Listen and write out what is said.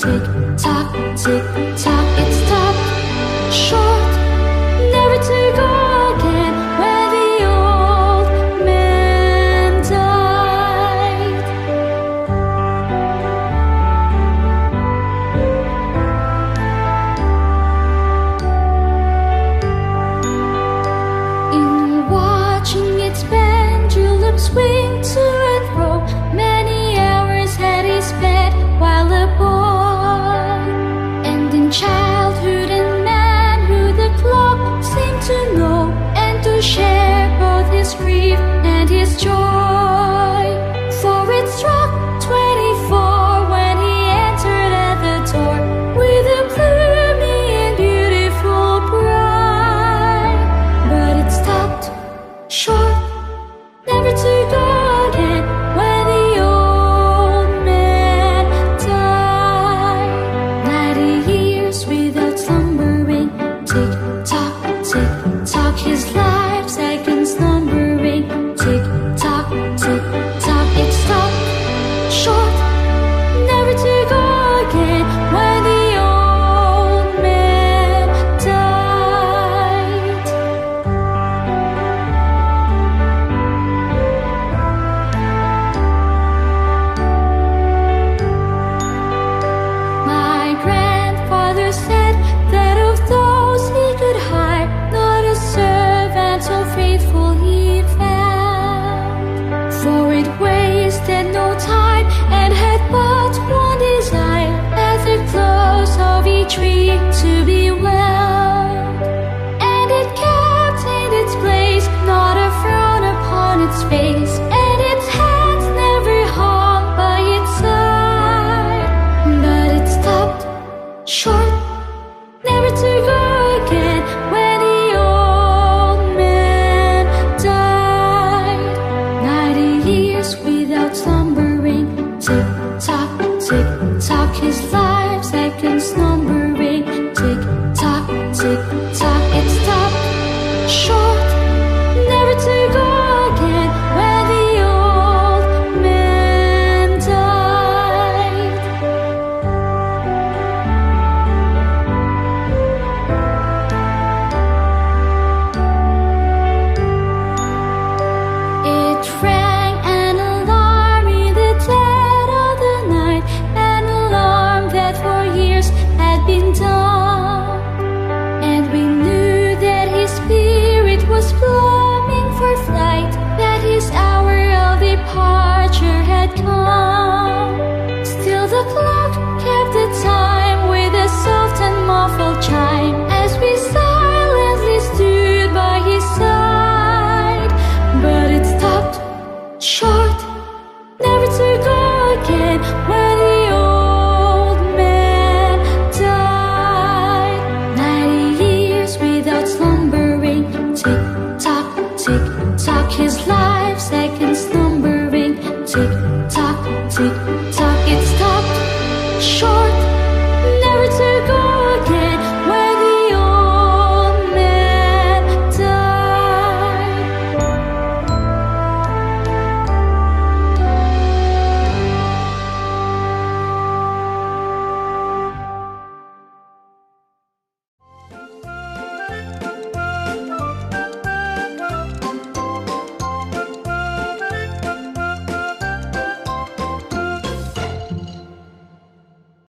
tick tock, it stopped short, never to go again. When the old man died, in watching its pendulum swing to and fro, many hours had he spent while a boy. And in childhood and manhood the clock seemed to know and to share both his grief and his joy. For it struck 24 when he entered at the door with a gloomy and beautiful bride. But it stopped short, never to go again. When the old man died, 90 years without slumbering, tick tock, his life seconds numbering, tick tock, it stopped short, never to go again. When the old man died, my grandfather said that of those he could hire, not a servant so faithful he found. For it wasted no time and had but one desire, at the close of each week to be well. And it kept in its place, not a frown upon its face, and its hands never hung by its side. But it stopped short, never to go again. When the old man died, 90 years without slumbering, tick tock, his life seconds